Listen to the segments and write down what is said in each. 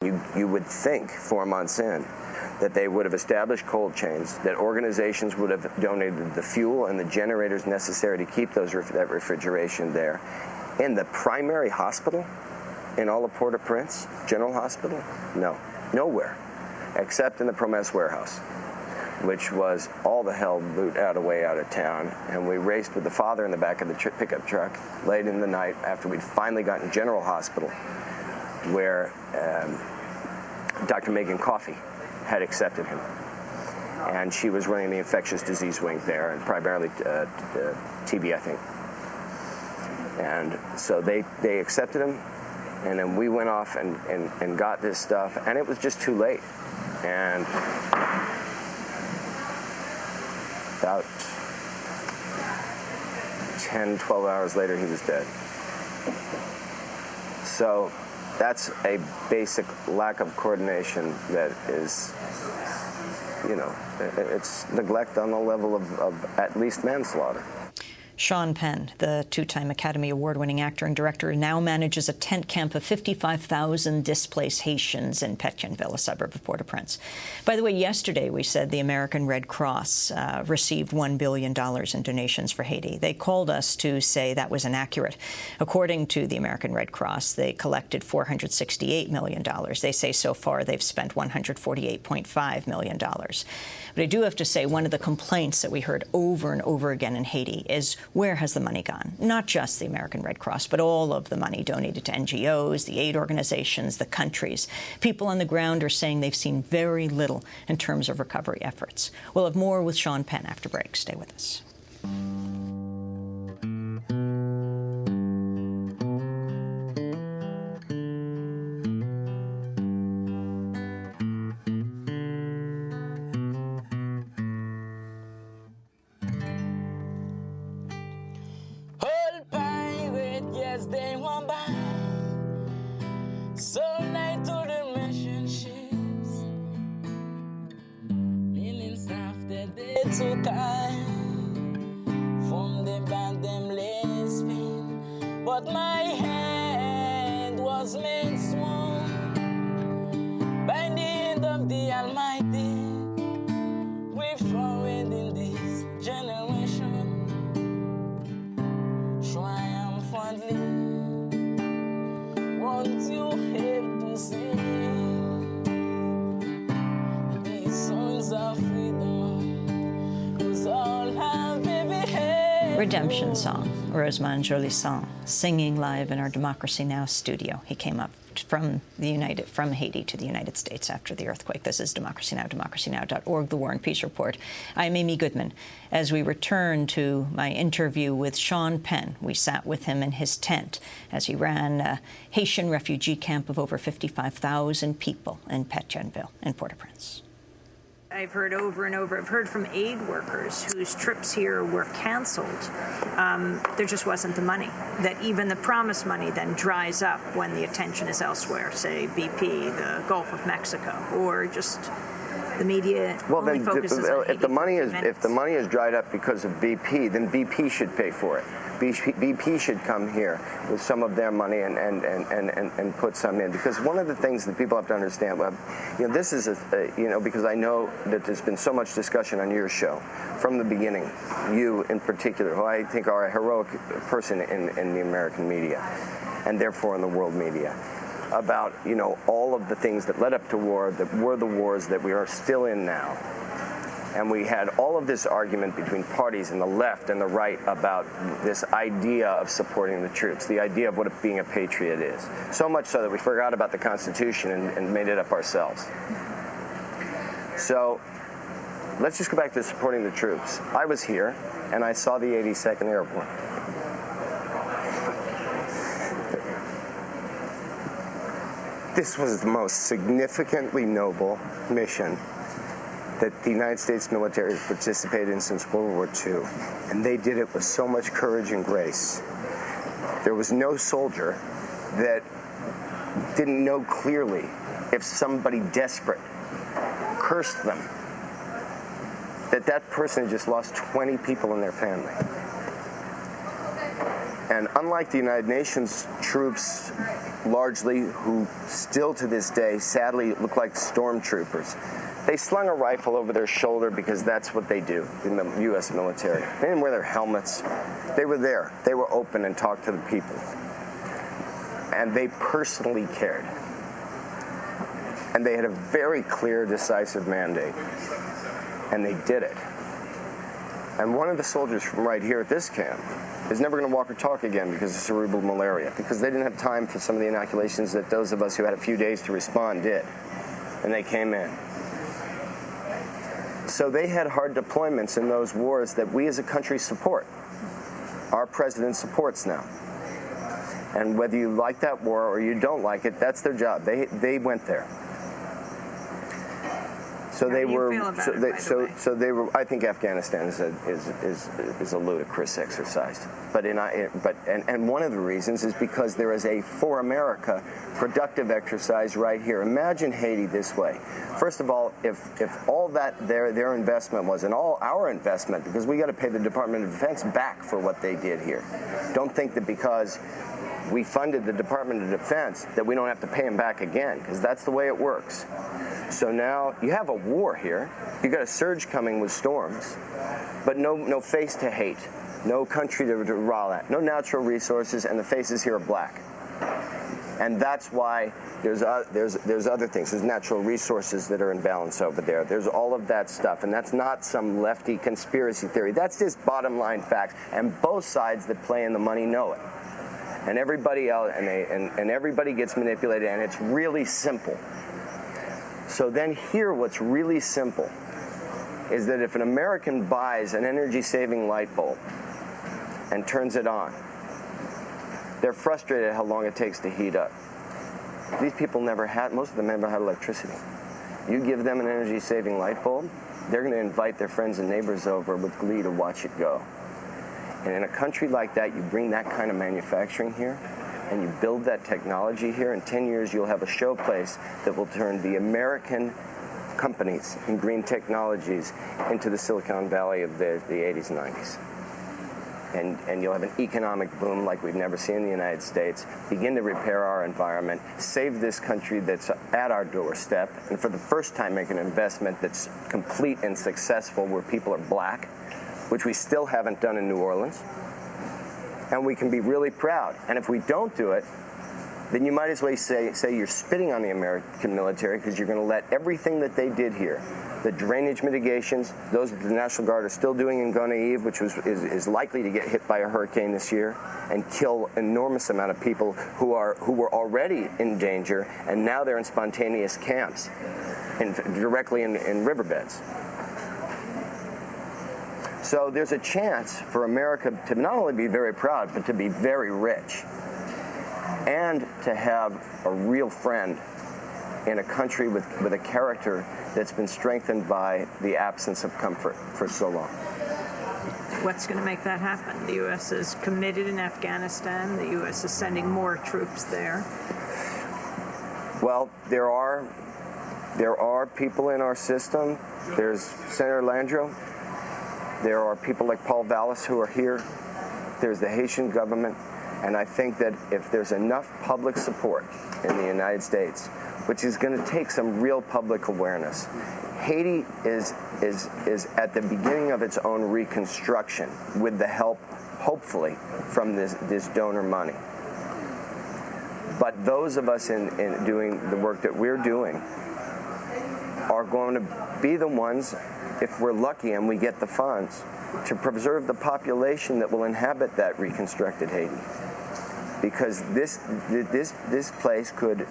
You would think 4 months in that they would have established cold chains, that organizations would have donated the fuel and the generators necessary to keep that refrigeration there. In the primary hospital, in all of Port-au-Prince, General Hospital, no, nowhere, except in the Promesse warehouse, which was all the hell loot way out of town. And we raced with the father in the back of the pickup truck late in the night after we'd finally gotten General Hospital, where Dr. Megan Coffey had accepted him. And she was running the infectious disease wing there, and primarily TB, I think. And so they accepted him, and then we went off and got this stuff, and it was just too late. And about 10, 12 hours later, he was dead. So that's a basic lack of coordination that is, it's neglect on the level of at least manslaughter. Sean Penn, the two-time Academy Award-winning actor and director, now manages a tent camp of 55,000 displaced Haitians in Petionville, a suburb of Port-au-Prince. By the way, yesterday we said the American Red Cross received $1 billion in donations for Haiti. They called us to say that was inaccurate. According to the American Red Cross, they collected $468 million. They say so far they've spent $148.5 million. But I do have to say, one of the complaints that we heard over and over again in Haiti is, where has the money gone? Not just the American Red Cross, but all of the money donated to NGOs, the aid organizations, the countries. People on the ground are saying they've seen very little in terms of recovery efforts. We'll have more with Sean Penn after break. Stay with us. They want by so night to the mission ships, meaning stuff that they took from the band them lisping, but my hand was made small by the hand of the Almighty. We forward in this generation triumphantly. Won't you help to sing these songs of freedom? 'Cause all have baby head. Redemption song, Rosemont Jolisson, singing live in our Democracy Now! Studio. He came up from Haiti to the United States after the earthquake. This is Democracy Now!, democracynow.org, The War and Peace Report. I'm Amy Goodman. As we return to my interview with Sean Penn, we sat with him in his tent as he ran a Haitian refugee camp of over 55,000 people in Petionville in Port-au-Prince. I've heard over and over, I've heard from aid workers whose trips here were canceled. There just wasn't the money, that even the promised money then dries up when the attention is elsewhere, say BP, the Gulf of Mexico, or just the media only focuses on Haiti. If the money is dried up because of BP, then BP should pay for it. BP should come here with some of their money and put some in, because one of the things that people have to understand, this is because I know that there's been so much discussion on your show from the beginning, you in particular, who I think are a heroic person in the American media, and therefore in the world media, about all of the things that led up to war, that were the wars that we are still in now. And we had all of this argument between parties in the left and the right about this idea of supporting the troops, the idea of what being a patriot is. So much so that we forgot about the Constitution and made it up ourselves. So let's just go back to supporting the troops. I was here, and I saw the 82nd Airborne. This was the most significantly noble mission that the United States military has participated in since World War II. And they did it with so much courage and grace. There was no soldier that didn't know clearly if somebody desperate cursed them, that person had just lost 20 people in their family. And unlike the United Nations troops largely who still to this day sadly look like stormtroopers. They slung a rifle over their shoulder because that's what they do in the U.S. military. They didn't wear their helmets. They were there. They were open and talked to the people. And they personally cared. And they had a very clear, decisive mandate. And they did it. And one of the soldiers from right here at this camp is never going to walk or talk again because of cerebral malaria, because they didn't have time for some of the inoculations that those of us who had a few days to respond did. And they came in. So they had hard deployments in those wars that we as a country support. Our president supports now. And whether you like that war or you don't like it, that's their job. They went there. So How they do you were. feel about it, So they were. I think Afghanistan is a ludicrous exercise. And one of the reasons is because there is a for America productive exercise right here. Imagine Haiti this way. First of all, if all that their investment was, and all our investment, because we got to pay the Department of Defense back for what they did here. Don't think that because we funded the Department of Defense that we don't have to pay them back again, because that's the way it works. So now you have a war here. You got a surge coming with storms, but no face to hate, no country to roll at, no natural resources, and the faces here are black. And that's why there's other things. There's natural resources that are in balance over there. There's all of that stuff, and that's not some lefty conspiracy theory. That's just bottom line facts, and both sides that play in the money know it. And everybody else, and everybody gets manipulated, and it's really simple. So then here, what's really simple is that if an American buys an energy-saving light bulb and turns it on, they're frustrated at how long it takes to heat up. These people most of them never had electricity. You give them an energy-saving light bulb, they're going to invite their friends and neighbors over with glee to watch it go. And in a country like that, you bring that kind of manufacturing here, and you build that technology here. In 10 years, you'll have a showplace that will turn the American companies in green technologies into the Silicon Valley of the 80s and 90s. And you'll have an economic boom like we've never seen in the United States, begin to repair our environment, save this country that's at our doorstep, and for the first time make an investment that's complete and successful where people are black, which we still haven't done in New Orleans. And we can be really proud. And if we don't do it, then you might as well say you're spitting on the American military, because you're going to let everything that they did here, the drainage mitigations, those that the National Guard are still doing in Gonaive, which is likely to get hit by a hurricane this year and kill enormous amount of people who were already in danger, and now they're in spontaneous camps directly in riverbeds. So there's a chance for America to not only be very proud, but to be very rich, and to have a real friend in a country with a character that's been strengthened by the absence of comfort for so long. What's going to make that happen? The U.S. is committed in Afghanistan. The U.S. is sending more troops there. Well, there are people in our system. There's Senator Landrieu. There are people like Paul Vallis who are here. There's the Haitian government. And I think that if there's enough public support in the United States, which is going to take some real public awareness, Haiti is at the beginning of its own reconstruction with the help, hopefully, from this donor money. But those of us in doing the work that we're doing are going to be the ones, if we're lucky and we get the funds, to preserve the population that will inhabit that reconstructed Haiti. Because this place could,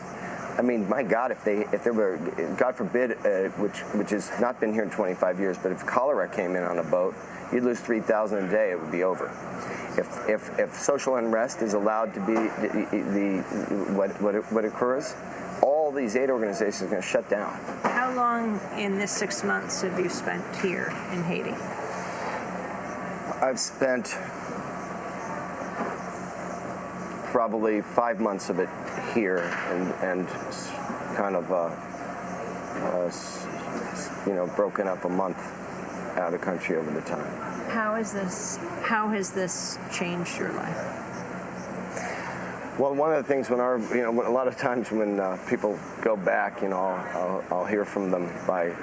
I mean, my God, if there were, God forbid, which has not been here in 25 years, but if cholera came in on a boat, you'd lose 3,000 a day, it would be over. If social unrest is allowed to be what occurs, all these aid organizations are going to shut down. How long in this 6 months have you spent here in Haiti? I've spent probably 5 months of it here, and kind of broken up a month out of the country over the time. How has this changed your life? Well, one of the things when a lot of times when people go back, I'll hear from them by